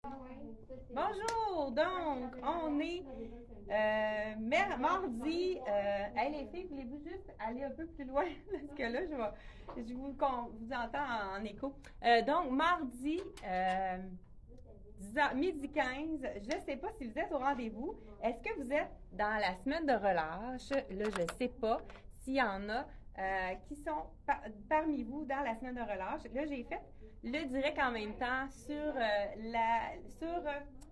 Bonjour! Donc, on est mardi. Hey, les filles, voulez-vous juste aller un peu plus loin? Parce que là, vous entends en écho. Donc, mardi, 10 midi 15. Je ne sais pas si vous êtes au rendez-vous. Est-ce que vous êtes dans la semaine de relâche? Là, je ne sais pas s'il y en a qui sont parmi vous dans la semaine de relâche. Là, j'ai fait le direct en même temps sur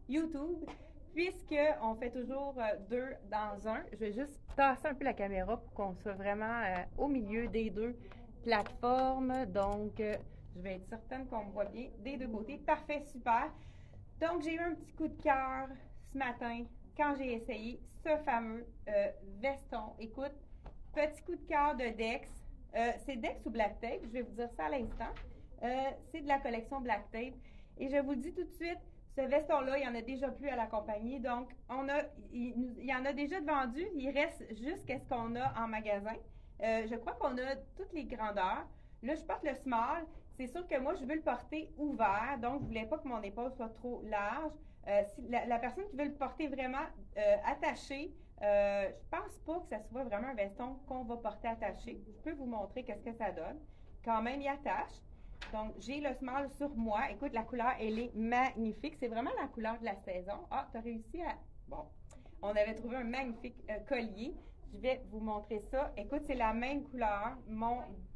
YouTube, puisqu'on fait toujours deux dans un. Je vais juste tasser un peu la caméra pour qu'on soit vraiment au milieu des deux plateformes. Donc, je vais être certaine qu'on me voit bien des deux côtés. Parfait, super. Donc, j'ai eu un petit coup de cœur ce matin quand j'ai essayé ce fameux veston. Écoute, petit coup de cœur de Dex. C'est Dex ou Black Tape? Je vais vous dire ça à l'instant. C'est de la collection Black Tape. Et je vous le dis tout de suite, ce veston-là, il n'y en a déjà plus à la compagnie. Donc, il y en a déjà de vendus. Il reste juste qu'est-ce qu'on a en magasin. Je crois qu'on a toutes les grandeurs. Là, je porte le small. C'est sûr que moi, je veux le porter ouvert. Donc, je ne voulais pas que mon épaule soit trop large. Si la personne qui veut le porter vraiment attaché, je pense pas que ça soit vraiment un veston qu'on va porter attaché. Je peux vous montrer qu'est-ce que ça donne. Quand même, il attache. Donc, j'ai le small sur moi. Écoute, la couleur, elle est magnifique. C'est vraiment la couleur de la saison. Ah, tu as réussi à... Bon, on avait trouvé un magnifique collier. Je vais vous montrer ça. Écoute, c'est la même couleur.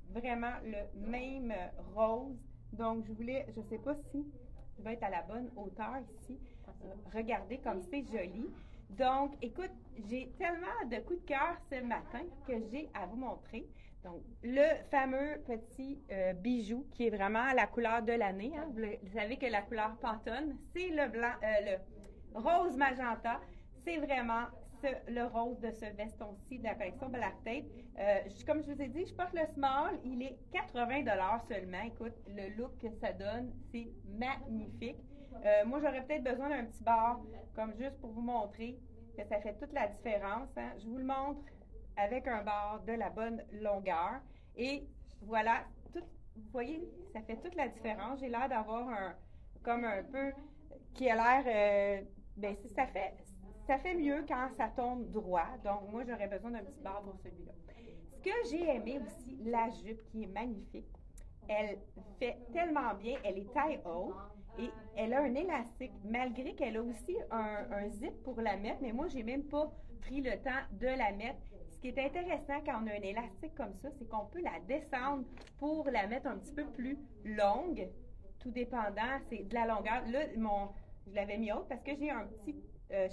Vraiment le même rose. Donc, je sais pas si je vais être à la bonne hauteur ici. Regardez comme c'est joli. Donc, écoute, j'ai tellement de coups de cœur ce matin que j'ai à vous montrer. Donc, le fameux petit bijou qui est vraiment la couleur de l'année. Hein. Vous savez que la couleur Pantone, c'est le blanc, le rose magenta. C'est vraiment le rose de ce veston-ci de la collection Black Tape. Comme je vous ai dit, je porte le small. Il est 80$ seulement. Écoute, le look que ça donne, c'est magnifique. Moi, j'aurais peut-être besoin d'un petit bar, comme juste pour vous montrer que ça fait toute la différence. Hein. Je vous le montre avec un bar de la bonne longueur. Et voilà, vous voyez, ça fait toute la différence. J'ai l'air d'avoir comme un peu, qui a l'air, ben, ça fait mieux quand ça tombe droit. Donc, moi, j'aurais besoin d'un petit bar pour celui-là. Ce que j'ai aimé aussi, la jupe qui est magnifique. Elle fait tellement bien. Elle est taille haute et elle a un élastique, malgré qu'elle a aussi un zip pour la mettre. Mais moi, j'ai même pas pris le temps de la mettre. Ce qui est intéressant quand on a un élastique comme ça, c'est qu'on peut la descendre pour la mettre un petit peu plus longue, tout dépendant, c'est de la longueur. Là, je l'avais mis haute parce que j'ai un petit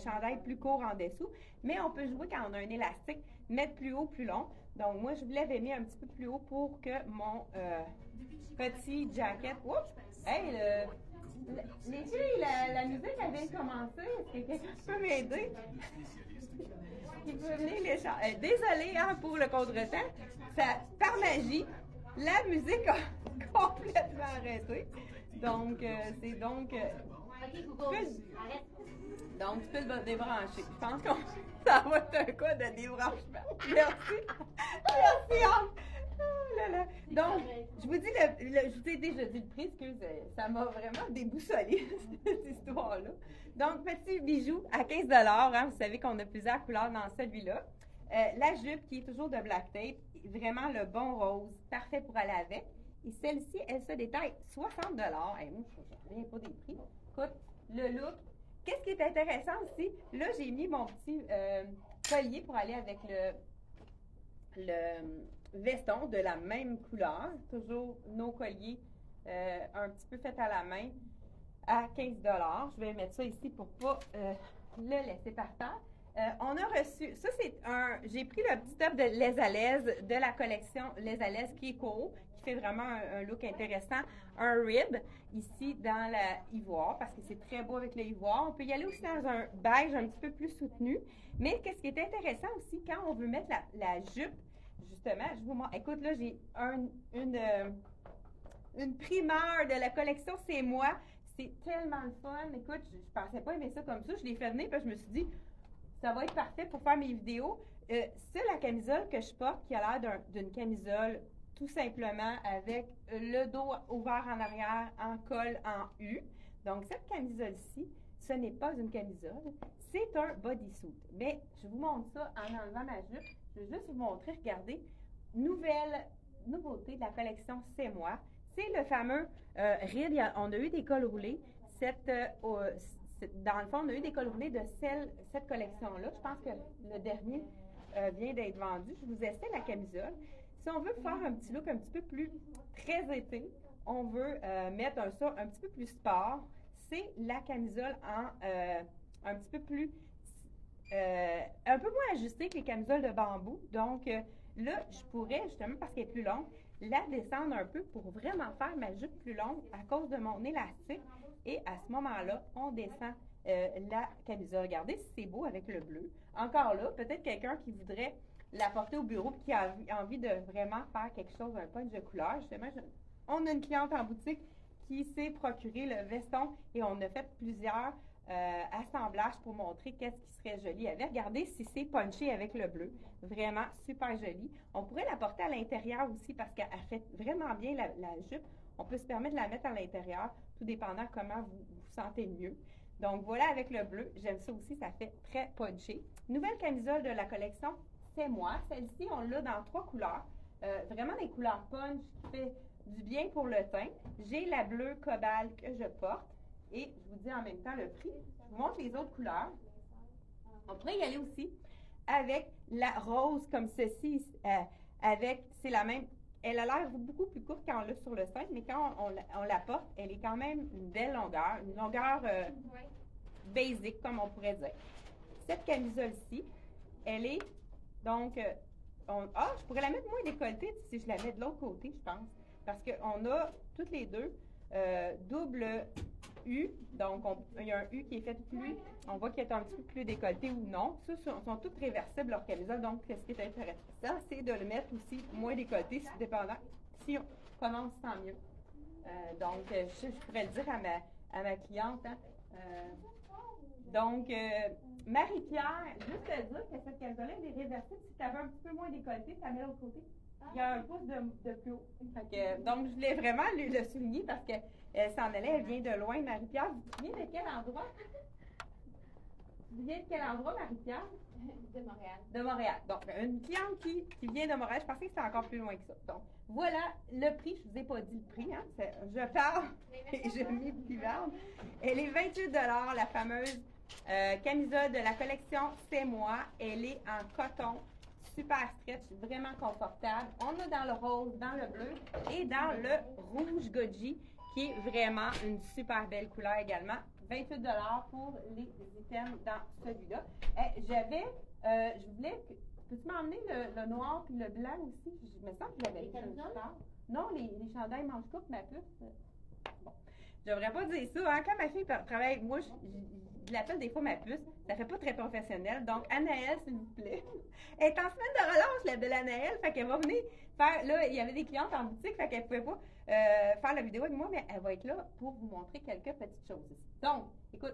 chandail plus court en dessous, mais on peut jouer quand on a un élastique, mettre plus haut, plus long. Donc, moi, je l'avais mis un petit peu plus haut pour que mon petit jacket... Oups! Hey, les filles, la musique avait commencé. Est-ce que quelqu'un peut m'aider? Qui peut venir les chanter? Désolée hein, pour le contretemps. Par magie, la musique a complètement arrêté. Donc, c'est donc... Donc, tu peux le débrancher. Je pense que ça va être un cas de débranchement. Merci. Merci, Anne. Oh là là. Donc, je vous dis, je vous ai déjà dit le prix, excuse, ça m'a vraiment déboussolé, cette histoire-là. Donc, petit bijou à 15$. Hein, vous savez qu'on a plusieurs couleurs dans celui-là. La jupe qui est toujours de Black Tape, vraiment le bon rose, parfait pour aller avec. Et celle-ci, elle se détaille 60$. Hey, moi, je ne reviens pas des prix. Écoute, le look. Qu'est-ce qui est intéressant aussi, là, j'ai mis mon petit collier pour aller avec le veston de la même couleur. Toujours nos colliers un petit peu faits à la main à 15$. Je vais mettre ça ici pour ne pas le laisser par terre. On a reçu, ça c'est j'ai pris le petit top de Les à l'aise de la collection Les à l'aise qui est court, qui fait vraiment un look intéressant. Un rib ici dans la ivoire parce que c'est très beau avec le ivoire. On peut y aller aussi dans un beige un petit peu plus soutenu. Mais qu'est-ce qui est intéressant aussi quand on veut mettre la jupe, justement, je vous montre. Écoute, là, j'ai une primeur de la collection, c'est moi. C'est tellement le fun. Écoute, je pensais pas aimer ça comme ça. Je l'ai fait venir parce que je me suis dit, ça va être parfait pour faire mes vidéos. C'est la camisole que je porte qui a l'air d'une camisole tout simplement avec le dos ouvert en arrière en col en U. Donc, cette camisole-ci, ce n'est pas une camisole, c'est un bodysuit. Mais je vous montre ça en enlevant ma jupe. Je vais juste vous montrer, regardez, nouveauté de la collection C'est moi. C'est le fameux ride. On a eu des cols roulés. Dans le fond, on a eu des cols roulés de cette collection-là. Je pense que le dernier vient d'être vendu. Je vous essaie la camisole. Si on veut faire un petit look un petit peu plus très été, on veut mettre ça un petit peu plus sport, c'est la camisole un petit peu plus, un peu moins ajustée que les camisoles de bambou. Donc là, je pourrais, justement parce qu'elle est plus longue, la descendre un peu pour vraiment faire ma jupe plus longue à cause de mon élastique. Et à ce moment-là, on descend la camisole. Regardez si c'est beau avec le bleu. Encore là, peut-être quelqu'un qui voudrait la porter au bureau et qui a envie de vraiment faire quelque chose, un punch de couleur. Justement, on a une cliente en boutique qui s'est procuré le veston et on a fait plusieurs assemblages pour montrer qu'est-ce qui serait joli avec. Regardez si c'est punché avec le bleu. Vraiment super joli. On pourrait la porter à l'intérieur aussi parce qu'elle fait vraiment bien la jupe. On peut se permettre de la mettre à l'intérieur, tout dépendant comment vous vous sentez le mieux. Donc voilà avec le bleu. J'aime ça aussi, ça fait très punché. Nouvelle camisole de la collection C'est moi. Celle-ci, on l'a dans 3 couleurs. Vraiment des couleurs punch qui fait du bien pour le teint. J'ai la bleue cobalt que je porte et je vous dis en même temps le prix. Je vous montre les autres couleurs. On pourrait y aller aussi avec la rose comme ceci. C'est la même. Elle a l'air beaucoup plus courte quand on l'a sur le sein, mais quand on la porte, elle est quand même une belle longueur. Une longueur basic, comme on pourrait dire. Cette camisole-ci, elle est donc... je pourrais la mettre moins décolletée si je la mets de l'autre côté, je pense. Parce qu'on a toutes les deux double U. Donc, il y a un U qui est fait plus. On voit qu'il est un petit peu plus décolleté ou non. Ça, sont toutes réversibles, leurs camisoles. Donc, ce qui est intéressant, c'est de le mettre aussi moins décolleté, dépendant. Si on commence, tant mieux. Donc, je pourrais le dire à ma cliente. Hein. Donc, Marie-Pierre, juste te dire que cette camisole est réversible. Si tu avais un petit peu moins décolleté, tu la mets de l'autre côté. Il y a un pouce de plus haut. Donc, je voulais vraiment le souligner parce qu'elle s'en allait, elle vient de loin. Marie-Pierre, vous venez de quel endroit? Vous venez de quel endroit, Marie-Pierre? De Montréal. De Montréal. Donc, une cliente qui vient de Montréal, je pensais que c'était encore plus loin que ça. Donc, voilà le prix. Je ne vous ai pas dit le prix. Hein? Je parle et je m'y-pivarde. Elle est 28 $ la fameuse camisole de la collection C'est moi. Elle est en coton. Super stretch, vraiment confortable. On a dans le rose, dans le bleu et dans le rouge goji, qui est vraiment une super belle couleur également. 28 $ pour les items dans celui-là. Je voulais, peux-tu m'emmener le noir puis le blanc aussi? Je me sens que j'avais les Non, les chandails manche-coupe, ma puce. Bon, je devrais pas dire ça. Hein? Quand ma fille travaille, moi, je l'appelle des fois ma puce. Ça fait pas très professionnel. Donc, Anaëlle, s'il vous plaît. Elle est en semaine de relâche, la belle Anaëlle. Fait qu'elle va venir faire. Là, il y avait des clientes en boutique, fait qu'elle pouvait pas faire la vidéo avec moi, mais elle va être là pour vous montrer quelques petites choses ici. Donc, écoute,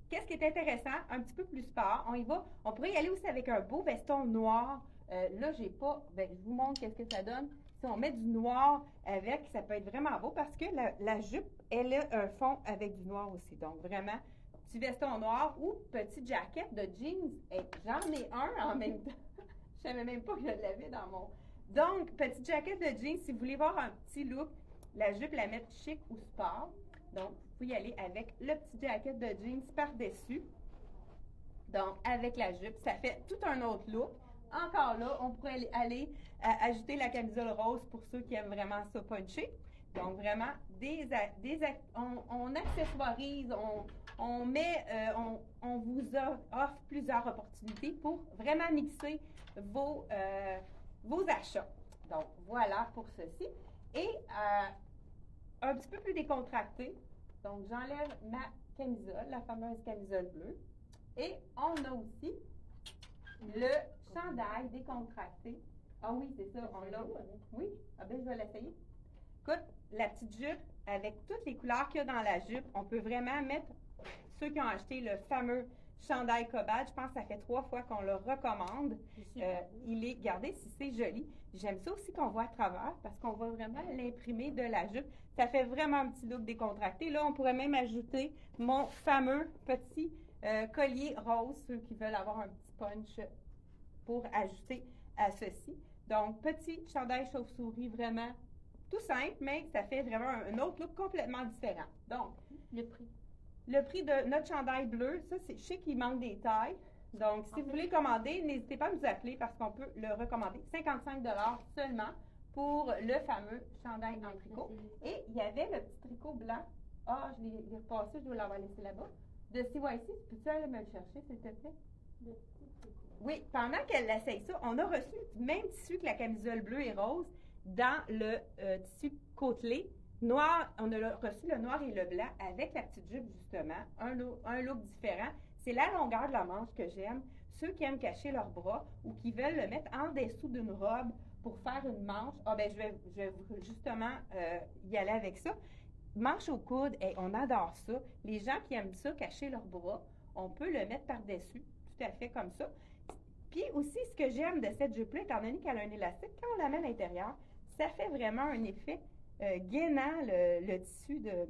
qu'est-ce qui est intéressant? Un petit peu plus sport. On y va. On pourrait y aller aussi avec un beau veston noir. Là, j'ai pas. Ben, je vous montre qu'est-ce que ça donne. Si on met du noir avec, ça peut être vraiment beau parce que la jupe, elle a un fond avec du noir aussi. Donc, vraiment, petit veston noir ou petite jaquette de jeans. Et j'en ai un en même temps. Je savais même pas que je l'avais dans mon... Donc, petite jaquette de jeans, si vous voulez voir un petit look, la jupe, la mettre chic ou sport. Donc, vous pouvez y aller avec le petit jaquette de jeans par-dessus. Donc, avec la jupe, ça fait tout un autre look. Encore là, on pourrait aller ajouter la camisole rose pour ceux qui aiment vraiment ça puncher. Donc, vraiment, on accessoirise, on vous offre plusieurs opportunités pour vraiment mixer vos achats. Donc, voilà pour ceci. Et un petit peu plus décontracté. Donc, j'enlève ma camisole, la fameuse camisole bleue. Et on a aussi le chandail décontracté. Ah oui, c'est ça, on l'a. Oui? Ah ben, je vais l'essayer. Écoute, la petite jupe, avec toutes les couleurs qu'il y a dans la jupe, on peut vraiment mettre, ceux qui ont acheté le fameux chandail cobalt. Je pense que ça fait 3 fois qu'on le recommande. Il est, regardez si c'est joli. J'aime ça aussi qu'on voit à travers parce qu'on voit vraiment l'imprimer de la jupe. Ça fait vraiment un petit look décontracté. Là, on pourrait même ajouter mon fameux petit collier rose, ceux qui veulent avoir un petit punch pour ajouter à ceci. Donc, petit chandail chauve-souris, vraiment tout simple, mais ça fait vraiment un autre look complètement différent. Donc, le prix. Le prix de notre chandail bleu, ça, je sais qu'il manque des tailles. Donc, si vous voulez commander, n'hésitez pas à nous appeler parce qu'on peut le recommander. 55 $ seulement pour le fameux chandail en tricot. Et il y avait le petit tricot blanc. Ah, je l'ai repassé, je dois l'avoir laissé là-bas. De CYC, peux-tu aller me le chercher, s'il te plaît? Oui, pendant qu'elle essaye ça, on a reçu le même tissu que la camisole bleue et rose dans le tissu côtelé noir. On a reçu le noir et le blanc avec la petite jupe, justement, un look différent. C'est la longueur de la manche que j'aime. Ceux qui aiment cacher leurs bras ou qui veulent le mettre en dessous d'une robe pour faire une manche, je vais justement y aller avec ça. Manche au coude, on adore ça. Les gens qui aiment ça, cacher leurs bras, on peut le mettre par-dessus, tout à fait comme ça. Puis aussi, ce que j'aime de cette jupe-là, étant donné qu'elle a un élastique, quand on la met à l'intérieur, ça fait vraiment un effet gainant, le tissu de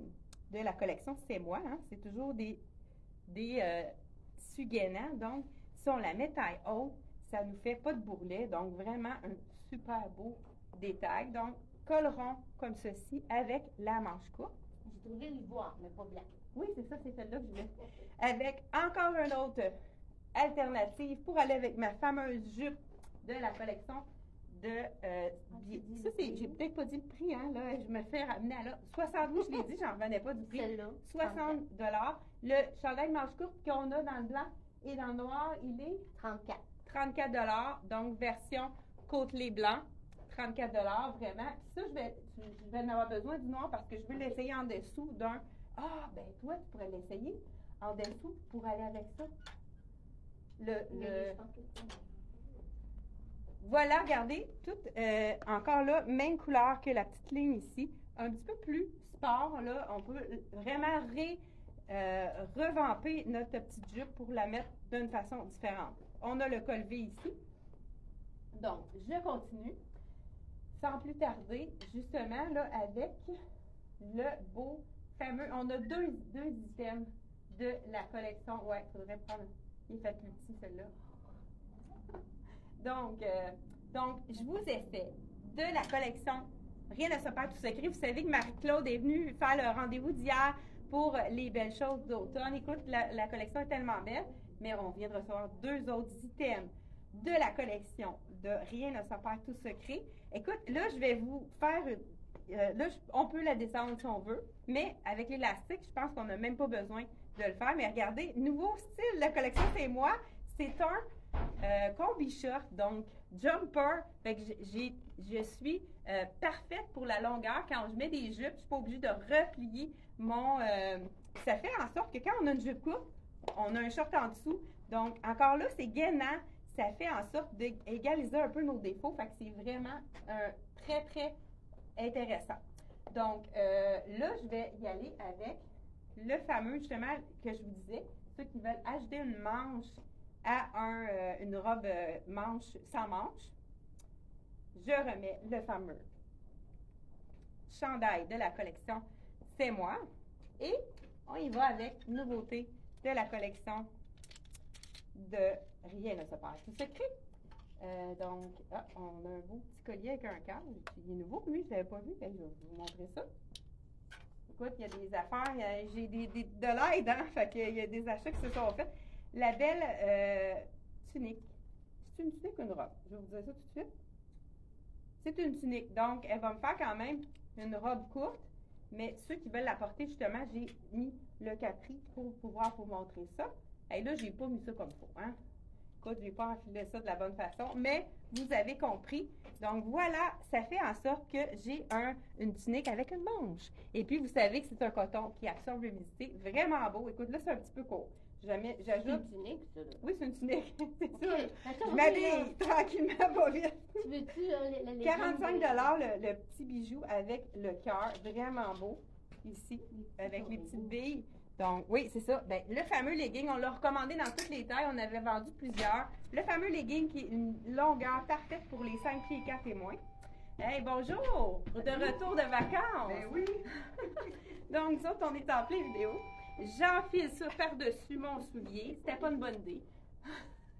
la collection C'est moi. Hein? C'est toujours des tissus gainants. Donc, si on la met taille haute, ça nous fait pas de bourrelet. Donc, vraiment un super beau détail. Donc, col rond comme ceci avec la manche courte. J'ai trouvé l'ivoire, mais pas blanc. Oui, c'est ça, c'est celle-là que je voulais. Avec encore une autre alternative pour aller avec ma fameuse jupe de la collection de ça, j'ai peut-être pas dit le prix, hein, là, je me fais ramener à là. 60, oui, je l'ai dit, j'en revenais pas du prix. 60 $. Le chandail manche courte qu'on a dans le blanc et dans le noir, il est 34 $. Donc, version côtelé blanc, 34 $, vraiment. Puis ça, je vais en avoir besoin du noir parce que je veux l'essayer en dessous d'un. Ah, ben toi, tu pourrais l'essayer en dessous pour aller avec ça. Voilà, regardez, tout encore là, même couleur que la petite ligne ici, un petit peu plus sport, là, on peut vraiment revamper notre petite jupe pour la mettre d'une façon différente. On a le col V ici, donc je continue, sans plus tarder, justement, là, avec le beau fameux, on a deux items de la collection, ouais, il faudrait prendre, il est fait plus petit celui-là. Donc, je vous ai fait de la collection Rien ne se perd tout secret. Vous savez que Marie-Claude est venue faire le rendez-vous d'hier pour les belles choses d'automne. Écoute, la collection est tellement belle, mais on vient de recevoir 2 autres items de la collection de Rien ne se perd tout secret. Écoute, là, je vais vous faire on peut la descendre si on veut, mais avec l'élastique, je pense qu'on n'a même pas besoin de le faire. Mais regardez, nouveau style de la collection C'est moi. C'est un combi short, donc jumper. Fait que je suis parfaite pour la longueur. Quand je mets des jupes, je suis pas obligée de replier mon. Ça fait en sorte que quand on a une jupe courte, on a un short en dessous. Donc encore là, c'est gainant. Ça fait en sorte d'égaliser un peu nos défauts. Fait que c'est vraiment très très intéressant. Donc là, je vais y aller avec le fameux justement que je vous disais, ceux qui veulent ajouter une manche à une robe manche sans manche. Je remets le fameux chandail de la collection C'est moi. Et on y va avec nouveauté de la collection de Rien ne se perd tout secret. Donc, on a un beau petit collier avec un cadre. Il est nouveau, lui, je ne l'avais pas vu. Je vais vous montrer ça. Écoute, il y a des affaires, j'ai de l'aide, hein? Fait qu'il y a des achats qui se sont faits. La belle tunique. C'est une tunique ou une robe? Je vais vous dire ça tout de suite. C'est une tunique. Donc, elle va me faire quand même une robe courte. Mais ceux qui veulent la porter, justement, j'ai mis le capri pour pouvoir vous montrer ça. Et là, j'ai pas mis ça comme il faut, hein? Écoute, je n'ai pas enfilé ça de la bonne façon, mais vous avez compris. Donc voilà, ça fait en sorte que j'ai une tunique avec une manche. Et puis, vous savez que c'est un coton qui absorbe l'humidité. Vraiment beau. Écoute, là, c'est un petit peu court. J'ajoute. C'est une tunique, ça, là. Oui, c'est une tunique. C'est okay. ça. Je m'habille tranquillement, pas vite. Tu veux-tu les 45 $ le petit bijou avec le cœur. Vraiment beau. Ici, avec les petites billes. Donc, oui, c'est ça. Ben, le fameux legging, on l'a recommandé dans toutes les tailles. On avait vendu plusieurs. Le fameux legging qui est une longueur parfaite pour les 5 pieds 4 et moins. Hey, bonjour! De retour de vacances! Ben oui! Donc, nous autres, on est en pleine vidéo. J'enfile ça par-dessus mon soulier. C'était pas une bonne idée.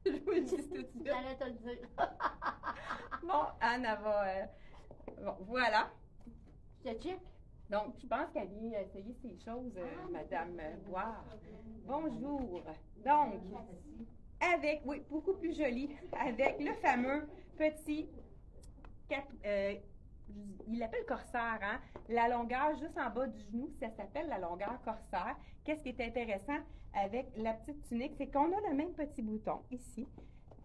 Je vous le dis tout de suite. J'allais te le dire. Bon, Anne, elle va... bon, voilà. Je te check. Donc, je pense qu'elle vient essayer ces choses, Madame Boire. Bonjour. Donc, avec, oui, beaucoup plus joli, avec le fameux petit, il l'appelle corsaire, hein? La longueur juste en bas du genou, ça s'appelle la longueur corsaire. Qu'est-ce qui est intéressant avec la petite tunique, c'est qu'on a le même petit bouton ici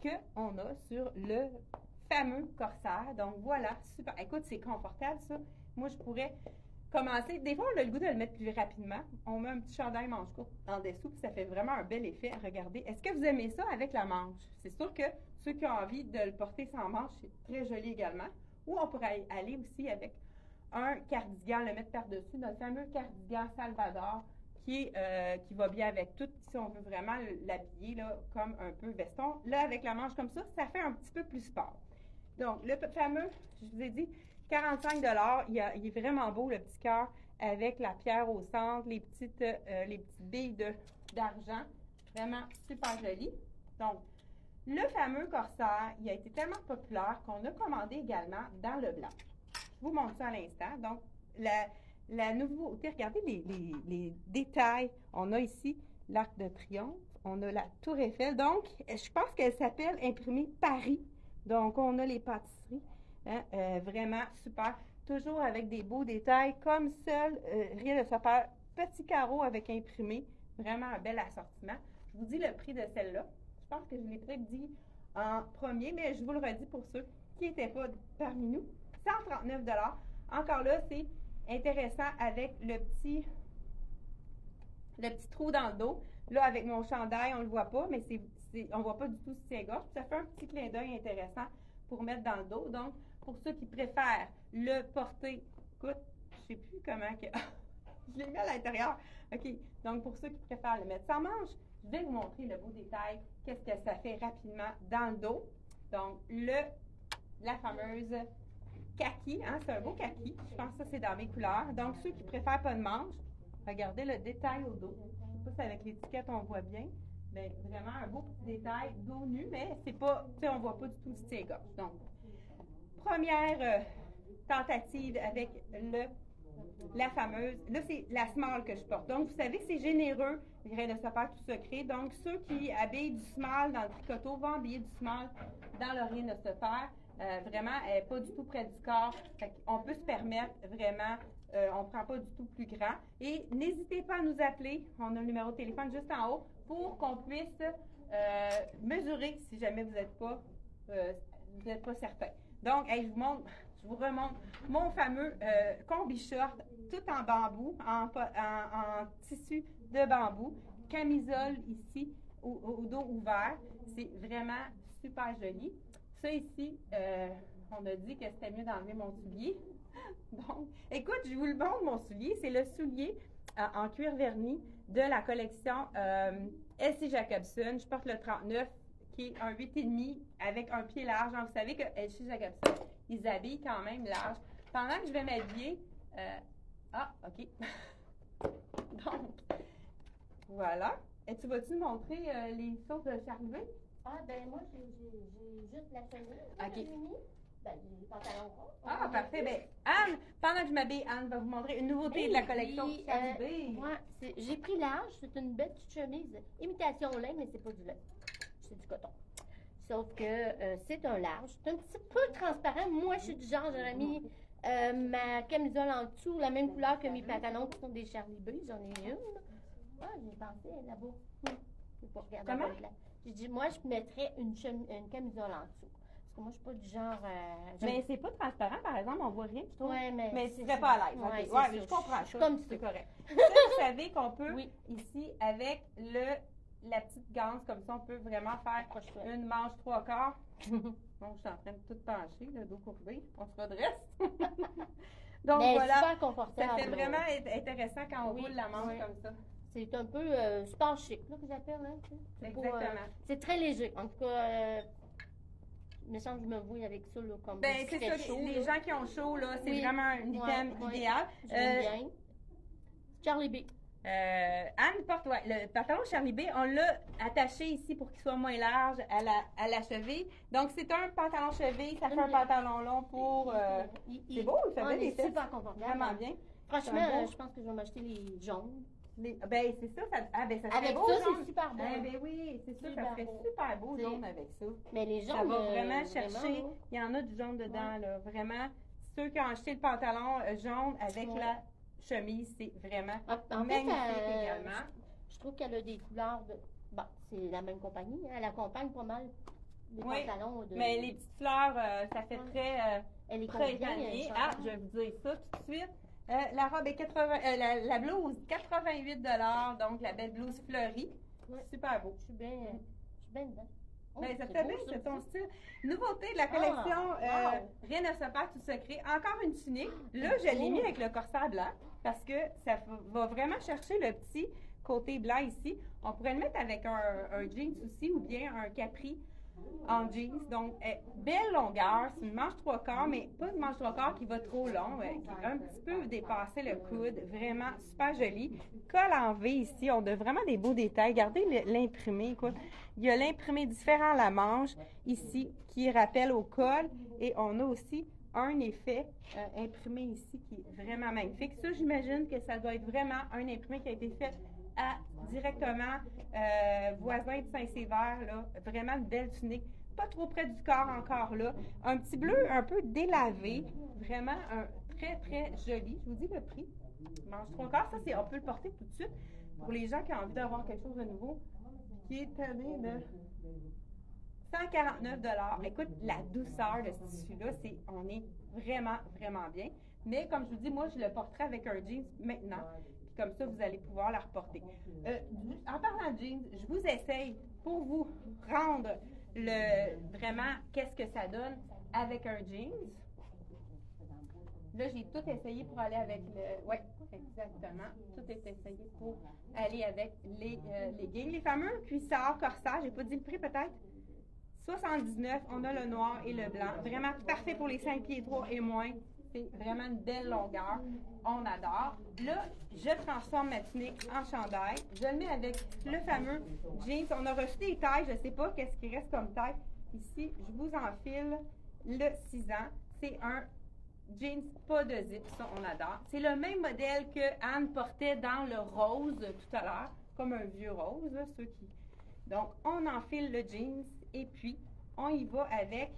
qu'on a sur le fameux corsaire. Donc, voilà, super. Écoute, c'est confortable, ça. Moi, je pourrais commencer. Des fois, on a le goût de le mettre plus rapidement. On met un petit chandail manche courte en dessous, puis ça fait vraiment un bel effet. Regardez. Est-ce que vous aimez ça avec la manche? C'est sûr que ceux qui ont envie de le porter sans manche, c'est très joli également. Ou on pourrait aller aussi avec un cardigan, le mettre par-dessus, notre fameux cardigan Salvador, qui va bien avec tout, si on veut vraiment l'habiller là, comme un peu veston. Là, avec la manche comme ça fait un petit peu plus sport. Donc, le fameux, je vous ai dit, 45 $. Il est vraiment beau, le petit cœur, avec la pierre au centre, les petites billes d'argent. Vraiment super joli. Donc, le fameux corsaire, il a été tellement populaire qu'on a commandé également dans le blanc. Je vous montre ça à l'instant. Donc, la nouveauté, regardez les détails. On a ici l'Arc de Triomphe, on a la Tour Eiffel. Donc, je pense qu'elle s'appelle Imprimée Paris. Donc, on a les pâtisseries. Hein, vraiment super. Toujours avec des beaux détails, comme seul, rien de se faire. Petit carreau avec imprimé. Vraiment un bel assortiment. Je vous dis le prix de celle-là. Je pense que je l'ai peut-être dit en premier, mais je vous le redis pour ceux qui n'étaient pas parmi nous. 139 $. Encore là, c'est intéressant avec le petit trou dans le dos. Là, avec mon chandail, on ne le voit pas, mais on ne voit pas du tout si c'est gauche. Ça fait un petit clin d'œil intéressant pour mettre dans le dos. Donc, pour ceux qui préfèrent le porter, écoute, je ne sais plus comment que... je l'ai mis à l'intérieur. OK. Donc, pour ceux qui préfèrent le mettre sans manche, je vais vous montrer le beau détail. Qu'est-ce que ça fait rapidement dans le dos. Donc, la fameuse kaki, hein, c'est un beau kaki. Je pense que ça, c'est dans mes couleurs. Donc, ceux qui préfèrent pas de manche, regardez le détail au dos. Je ne sais pas si avec l'étiquette, on voit bien. Bien, vraiment un beau petit détail dos nu, mais c'est pas, tu sais, on voit pas du tout si c'est gauche. Donc, première tentative avec la fameuse, là, c'est la small que je porte. Donc, vous savez, c'est généreux, rien de se faire tout secret. Donc, ceux qui habillent du small dans le tricoteau vont habiller du small dans le rien de se faire. Vraiment, pas du tout près du corps. On peut se permettre vraiment, on ne prend pas du tout plus grand. Et n'hésitez pas à nous appeler. On a le numéro de téléphone juste en haut pour qu'on puisse mesurer si jamais vous n'êtes pas certain. Donc, je vous remonte mon fameux combi short tout en bambou, en tissu de bambou, camisole ici au dos ouvert. C'est vraiment super joli. Ça ici, on a dit que c'était mieux d'enlever mon soulier. Donc, écoute, je vous le montre, mon soulier. C'est le soulier en cuir verni de la collection S.C. Jacobson. Je porte le 39, qui est un 8,5 avec un pied large. Donc, vous savez que S.C. Jacobson, ils habillent quand même large. Pendant que je vais m'habiller... OK. Donc, voilà. Et tu vas-tu montrer les sauces de Charlevoix? Ah, ben moi, j'ai juste la chemise. OK. Les pantalons courts. Ah, parfait. Ben, Anne, pendant que je m'habille, Anne va vous montrer une nouveauté de la collection Charlevoix. Moi, j'ai pris large. C'est une belle petite chemise. Imitation lin, mais c'est pas du lin. C'est du coton. Sauf que c'est un large. C'est un petit peu transparent. Moi, je suis du genre, j'aurais mis ma camisole en dessous, la même couleur que mes pantalons qui sont des Charlie B. J'en ai une. Ah, j'ai pensé là-bas. Faut pas regarder. Comment? J'ai dit, moi, je mettrais une camisole en dessou. Parce que moi, je suis pas du genre... mais c'est pas transparent, par exemple, on voit rien, je trouve. Ouais, mais tu serais pas à l'aise. Ouais, Okay. Mais je comprends. Je comme c'est correct. Ça, vous savez qu'on peut, ici, avec la petite ganse, comme ça, on peut vraiment faire une manche 3/4. Donc, je suis en train de tout pencher, le dos courbé. On se redresse. Donc, mais voilà. super confortable. Ça fait vraiment intéressant quand on roule la manche comme ça. C'est un peu sport chic, là, que j'appelle. Hein, Exactement. C'est très léger. En tout cas, il me semble que je me vois avec ça, là, comme Ben, c'est ça, chaud, les gens qui ont chaud, là, c'est Oui. vraiment un item idéal. J'aime bien. Charlie B. Anne porte, ouais, le pantalon Charlie B, on l'a attaché ici pour qu'il soit moins large à la cheville. Donc, c'est un pantalon cheville, ça fait un pantalon long pour... c'est beau, ça fait des fesses. Super confortable. Vraiment bien. Franchement, je pense que je vais m'acheter les jaunes. Ben, c'est ça, ben, ça avec beau, ça, jaune. c'est super beau. Ben oui, c'est ça, ça serait super beau jaune avec ça. Mais les jaunes, ça va vraiment chercher, vraiment, il y en a du jaune dedans, là, vraiment. Ceux qui ont acheté le pantalon jaune avec la chemise, c'est vraiment magnifique également. Je trouve qu'elle a des couleurs de... Bon, c'est la même compagnie, hein, elle accompagne pas mal les pantalons de... mais les petites fleurs, ça fait très printanier. Je vais vous dire ça tout de suite. La robe est la blouse, 88 $, donc la belle blouse fleurie. Ouais. Super beau. Je suis bien dedans. Oh, Ben, ça fait bien, c'est ton style. Nouveauté de la collection, rien ne se perd, tout secret. Encore une tunique. Là, je l'ai mis avec le corset blanc parce que ça va vraiment chercher le petit côté blanc ici. On pourrait le mettre avec un jeans aussi ou bien un capri en jeans. Donc, belle longueur. C'est une manche 3/4, mais pas une manche 3/4 qui va trop long, qui un petit peu dépasser le coude. Vraiment super joli. Col en V ici. On a vraiment des beaux détails. Regardez l'imprimé. Écoute, il y a l'imprimé différent à la manche ici qui rappelle au col. Et on a aussi un effet imprimé ici qui est vraiment magnifique. Ça, j'imagine que ça doit être vraiment un imprimé qui a été fait directement voisin de Saint-Sévère, là, vraiment une belle tunique, pas trop près du corps encore là, un petit bleu un peu délavé, vraiment un très très joli, je vous dis le prix, manche 3/4, ça on peut le porter tout de suite pour les gens qui ont envie d'avoir quelque chose de nouveau, qui est tanné de 149 $. Écoute, la douceur de ce tissu-là, on est vraiment, vraiment bien. Mais comme je vous dis, moi, je le porterai avec un jeans maintenant. Comme ça, vous allez pouvoir la reporter. En parlant de jeans, je vous essaye pour vous rendre vraiment qu'est-ce que ça donne avec un jeans. Là, j'ai tout essayé pour aller avec le... Oui, exactement. Tout est essayé pour aller avec les leggings. Les fameux cuissards corsage, j'ai pas dit le prix peut-être? 79, on a le noir et le blanc. Vraiment parfait pour les 5 pieds 3 et moins. C'est vraiment une belle longueur. On adore. Là, je transforme ma tunique en chandail. Je le mets avec le fameux jeans. On a reçu des tailles. Je ne sais pas qu'est-ce qui reste comme taille. Ici, je vous enfile le 6 ans. C'est un jeans pas de zip. Ça, on adore. C'est le même modèle que Anne portait dans le rose tout à l'heure. Comme un vieux rose, là, ceux qui... Donc, on enfile le jeans et puis, on y va avec...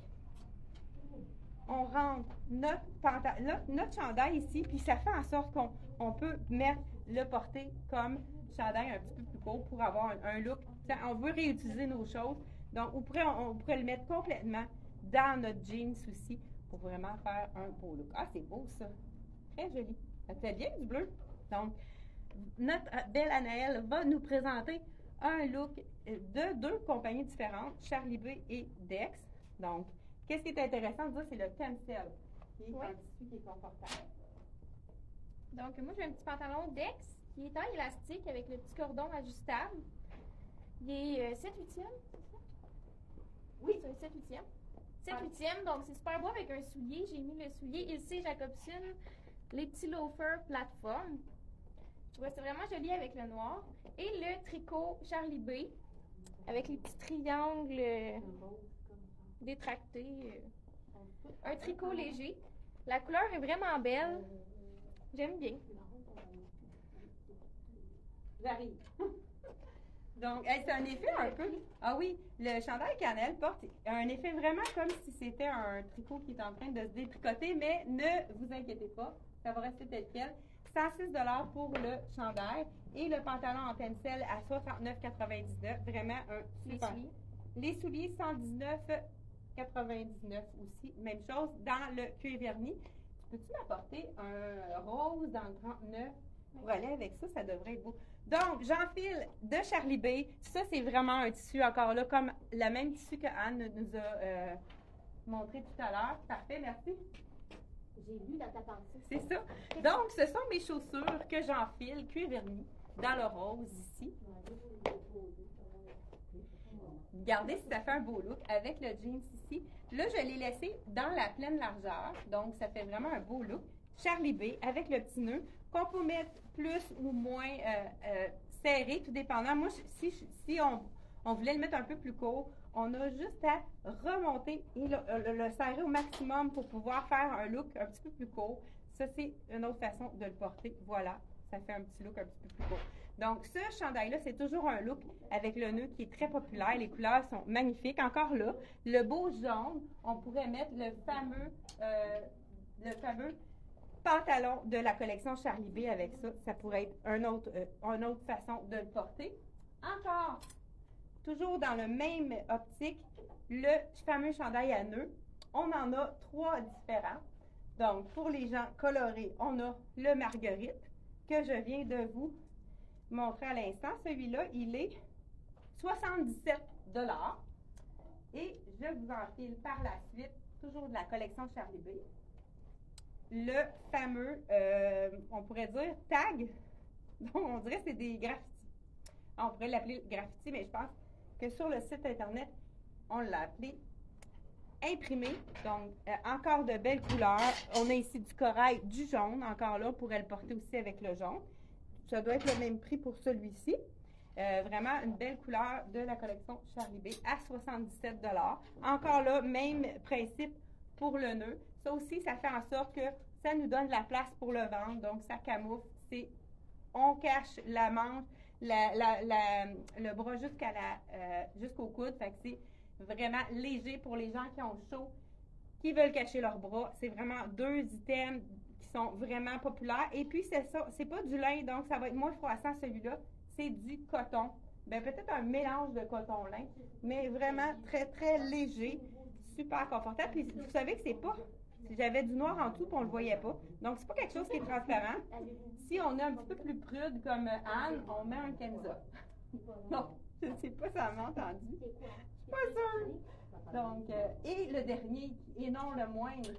On rentre notre chandail ici, puis ça fait en sorte qu'on peut le porter comme chandail un petit peu plus court pour avoir un look. On veut réutiliser nos choses, donc on pourrait le mettre complètement dans notre jeans aussi pour vraiment faire un beau look. Ah, c'est beau ça! Très joli. Ça fait bien du bleu. Donc, notre belle Anaëlle va nous présenter un look de 2 compagnies différentes, Charlie B et Dex. Donc, qu'est-ce qui est intéressant de dire, c'est le tencel, qui est un tissu qui est confortable. Donc, moi, j'ai un petit pantalon Dex qui est en élastique avec le petit cordon ajustable. Il est 7/8e, c'est ça? Oui. C'est 7/8e. 7/8e, donc c'est super beau avec un soulier. J'ai mis le soulier Ilse Jacobson, les petits loafers plateforme. Je trouvais ça vraiment joli avec le noir. Et le tricot Charlie B avec les petits triangles détractés. Un tricot léger. La couleur est vraiment belle. J'aime bien. J'arrive. Donc, c'est un effet un peu... Ah oui, le chandail cannelle porte un effet vraiment comme si c'était un tricot qui est en train de se détricoter, mais ne vous inquiétez pas, ça va rester tel quel. 106 $ pour le chandail et le pantalon en tencel à 69,99. Vraiment un super. Les souliers 119,99 aussi. Même chose dans le cuir verni. Peux-tu m'apporter un rose dans le 39 pour aller avec ça? Ça devrait être beau. Donc, j'enfile de Charlie B. Ça, c'est vraiment un tissu encore là, comme le même tissu que Anne nous a montré tout à l'heure. Parfait, merci. J'ai lu dans ta pensée. C'est ça. Donc, ce sont mes chaussures que j'enfile, cuir verni. dans le rose ici. Regardez si ça fait un beau look avec le jeans ici. Là, je l'ai laissé dans la pleine largeur, donc ça fait vraiment un beau look. Charlie B avec le petit nœud qu'on peut mettre plus ou moins serré, tout dépendant. Moi, si on voulait le mettre un peu plus court, on a juste à remonter et le serrer au maximum pour pouvoir faire un look un petit peu plus court. Ça, c'est une autre façon de le porter. Voilà, ça fait un petit look un petit peu plus court. Donc, ce chandail-là, c'est toujours un look avec le nœud qui est très populaire. Les couleurs sont magnifiques. Encore là, le beau jaune, on pourrait mettre le fameux pantalon de la collection Charlie B avec ça. Ça pourrait être une autre façon de le porter. Encore, toujours dans le même optique, le fameux chandail à nœuds. On en a 3 différents. Donc, pour les gens colorés, on a le marguerite que je viens de vous montrer à l'instant. Celui-là, il est 77 $. Et je vous enfile par la suite, toujours de la collection Charlie B, le fameux, on pourrait dire, tag. Donc, on dirait que c'est des graffitis. On pourrait l'appeler graffiti, mais je pense que sur le site Internet, on l'a appelé imprimé. Donc, encore de belles couleurs. On a ici du corail, du jaune. Encore là, on pourrait le porter aussi avec le jaune. Ça doit être le même prix pour celui-ci. Vraiment une belle couleur de la collection Charlie B à 77 $. Encore là, même principe pour le nœud. Ça aussi, ça fait en sorte que ça nous donne de la place pour le ventre. Donc, ça camoufle. On cache la manche, le bras jusqu'au coude. Fait que c'est vraiment léger pour les gens qui ont chaud, qui veulent cacher leurs bras. C'est vraiment 2 items qui sont vraiment populaires. Et puis, c'est ça, c'est pas du lin, donc ça va être moins froissant celui-là. C'est du coton. Ben peut-être un mélange de coton-lin, mais vraiment très, très léger, super confortable. Puis, vous savez que c'est pas... J'avais du noir en dessous, puis on le voyait pas. Donc, c'est pas quelque chose qui est transparent. Si on est un petit peu plus prude comme Anne, on met un Kenza. Non, je ne sais pas si elle m'a entendu. Je suis pas sûre. Donc, et le dernier, et non le moindre,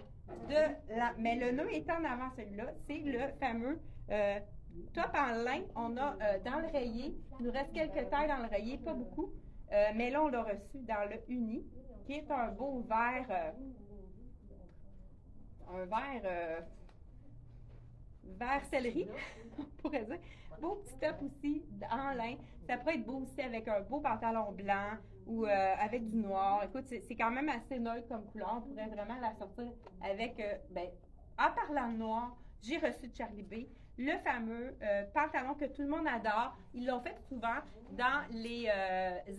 mais le nœud est en avant celui-là, c'est le fameux top en lin. On a dans le rayé, il nous reste quelques tailles dans le rayé, pas beaucoup, mais là, on l'a reçu dans le uni, qui est un beau vert, vert céleri, on pourrait dire. Beau petit top aussi en lin. Ça pourrait être beau aussi avec un beau pantalon blanc ou avec du noir. Écoute, c'est quand même assez neutre comme couleur. On pourrait vraiment la sortir avec, en parlant de noir, j'ai reçu de Charlie B le fameux pantalon que tout le monde adore. Ils l'ont fait souvent dans les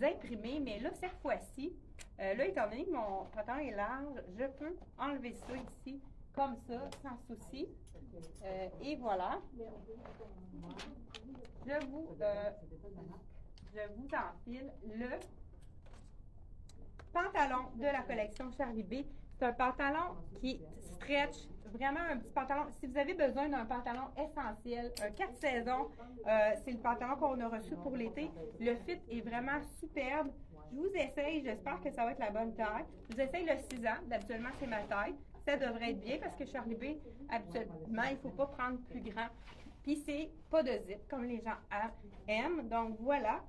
imprimés, mais là, cette fois-ci, là, étant donné que mon pantalon est large, je peux enlever ça ici, comme ça, sans souci. Et voilà. Je vous enfile le pantalon de la collection Charlie B. C'est un pantalon qui stretch, vraiment un petit pantalon. Si vous avez besoin d'un pantalon essentiel, un 4 saisons, c'est le pantalon qu'on a reçu pour l'été. Le fit est vraiment superbe. Je vous essaye, j'espère que ça va être la bonne taille. Je vous essaye le 6 ans, habituellement c'est ma taille. Ça devrait être bien parce que Charlie B, habituellement, il ne faut pas prendre plus grand. Puis c'est pas de zip comme les gens aiment. Donc voilà,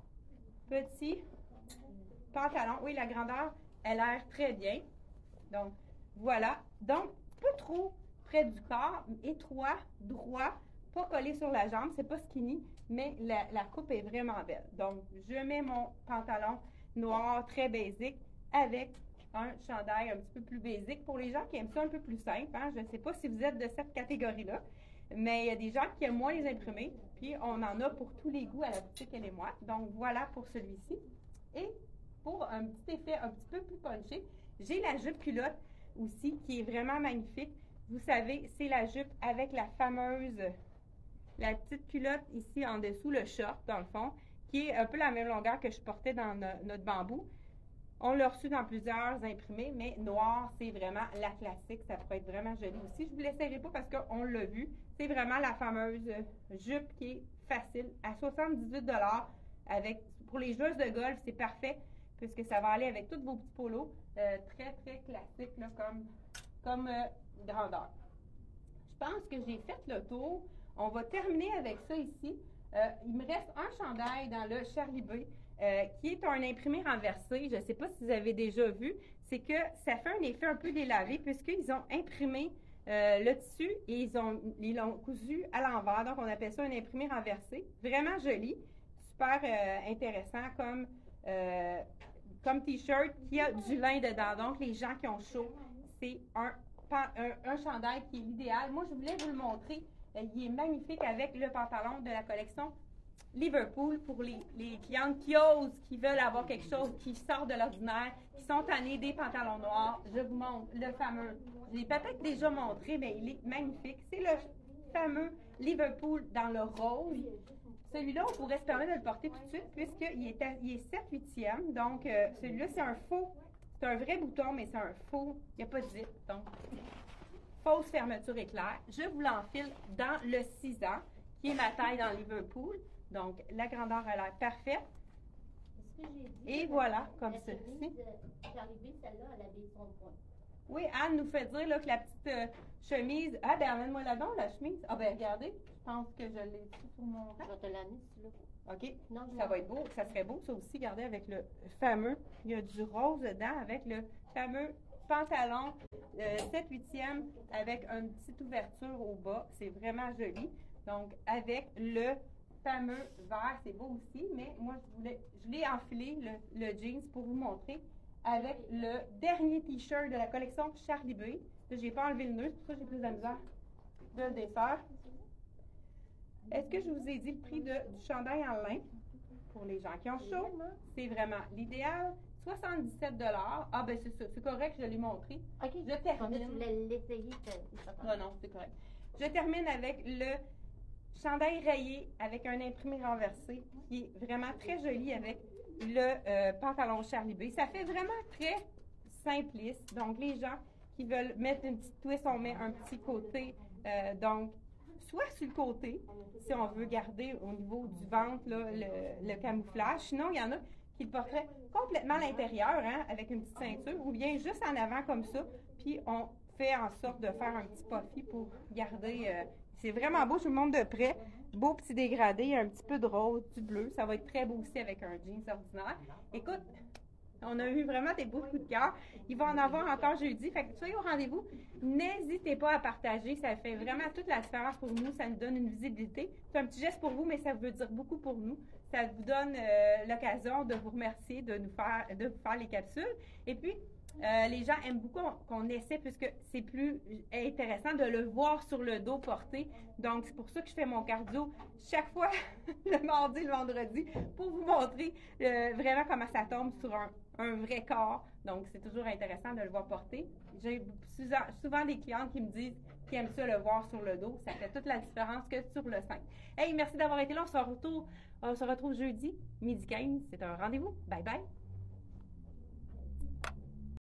petit pantalon. Oui, la grandeur, elle a l'air très bien. Donc voilà. Donc, pas trop près du corps, étroit, droit, pas collé sur la jambe. C'est pas skinny, mais la coupe est vraiment belle. Donc, je mets mon pantalon noir très basique avec un chandail un petit peu plus basique pour les gens qui aiment ça un peu plus simple. Hein? Je ne sais pas si vous êtes de cette catégorie-là, mais il y a des gens qui aiment moins les imprimés, puis on en a pour tous les goûts à la boutique Elle et moi. Donc voilà pour celui-ci. Et pour un petit effet un petit peu plus punché, j'ai la jupe culotte aussi qui est vraiment magnifique. Vous savez, c'est la jupe avec la la petite culotte ici en dessous, le short dans le fond, qui est un peu la même longueur que je portais dans notre bambou. On l'a reçu dans plusieurs imprimés, mais noir, c'est vraiment la classique. Ça pourrait être vraiment joli aussi. Je ne vous l'essayerai pas parce qu'on l'a vu. C'est vraiment la fameuse jupe qui est facile à 78 $. Pour les joueuses de golf, c'est parfait puisque ça va aller avec tous vos petits polos. Très, très classique là, comme grandeur. Je pense que j'ai fait le tour. On va terminer avec ça ici. Il me reste un chandail dans le Charlie B qui est un imprimé renversé. Je ne sais pas si vous avez déjà vu. C'est que ça fait un effet un peu délavé puisqu'ils ont imprimé le tissu et ils l'ont cousu à l'envers. Donc, on appelle ça un imprimé renversé. Vraiment joli. Super intéressant comme t-shirt qui a du lin dedans. Donc, les gens qui ont chaud, c'est un chandail qui est l'idéal. Moi, je voulais vous le montrer. Il est magnifique avec le pantalon de la collection Liverpool pour les clientes qui osent, qui veulent avoir quelque chose qui sort de l'ordinaire, qui sont tannées des pantalons noirs. Je vous montre le fameux. Je l'ai peut-être déjà montré, mais il est magnifique. C'est le fameux Liverpool dans le rose. Celui-là, on pourrait se permettre de le porter tout de suite puisqu'il est 7/8e. Donc, celui-là, c'est un faux. C'est un vrai bouton, mais c'est un faux. Il n'y a pas de zip. Donc, fausse fermeture éclair. Je vous l'enfile dans le 6 ans, qui est ma taille dans Liverpool. Donc, la grandeur a l'air parfaite. Et voilà, comme ceci. Celle-là, elle avait son point. Oui, Anne nous fait dire là, que la petite chemise. Ah, ben, amène-moi là-dedans, la chemise. Ah, ben, regardez. Je pense que je l'ai ici sur mon rang. Je vais te l'amener, celui-là. OK. Non, Ça va être beau. Ça serait beau, ça aussi, regardez, avec le fameux. Il y a du rose dedans, avec le fameux pantalon 7/8e avec une petite ouverture au bas. C'est vraiment joli. Donc, avec le fameux vert, c'est beau aussi, mais moi, je l'ai enfilé, le jeans, pour vous montrer, avec le dernier t-shirt de la collection Charlie B. Je n'ai pas enlevé le nœud, c'est pour ça que j'ai plus de la misère de le défaire. Est-ce que je vous ai dit le prix du chandail en lin pour les gens qui ont chaud? C'est vraiment l'idéal. 77 $. Ah, ben c'est ça, c'est correct, je l'ai montré. OK. Je termine. Je voulais l'essayer. Non, non, c'est correct. Je termine avec le chandail rayé avec un imprimé renversé qui est vraiment très joli avec le pantalon Charlie B. Ça fait vraiment très simpliste. Donc, les gens qui veulent mettre une petite twist, on met un petit côté, donc, soit sur le côté, si on veut garder au niveau du ventre là, le camouflage. Sinon, il y en a qui le porteraient complètement à l'intérieur, hein, avec une petite ceinture, ou bien juste en avant comme ça, puis on fait en sorte de faire un petit puffy pour garder... c'est vraiment beau, je vous le montre de près. Beau petit dégradé, un petit peu de rose, du bleu. Ça va être très beau aussi avec un jeans ordinaire. Écoute, on a eu vraiment des beaux coups de cœur. Il va en avoir encore jeudi. Fait que soyez au rendez-vous. N'hésitez pas à partager. Ça fait vraiment toute la différence pour nous. Ça nous donne une visibilité. C'est un petit geste pour vous, mais ça veut dire beaucoup pour nous. Ça vous donne l'occasion de vous remercier de vous faire les capsules. Et puis, les gens aiment beaucoup qu'on essaie puisque c'est plus intéressant de le voir sur le dos porté. Donc, c'est pour ça que je fais mon cardio chaque fois, le mardi, le vendredi, pour vous montrer vraiment comment ça tombe sur un vrai corps. Donc, c'est toujours intéressant de le voir porter. J'ai souvent des clientes qui me disent qu'ils aiment ça le voir sur le dos. Ça fait toute la différence que sur le sein. Hey, merci d'avoir été là. On se retrouve jeudi, midi 15. C'est un rendez-vous. Bye bye.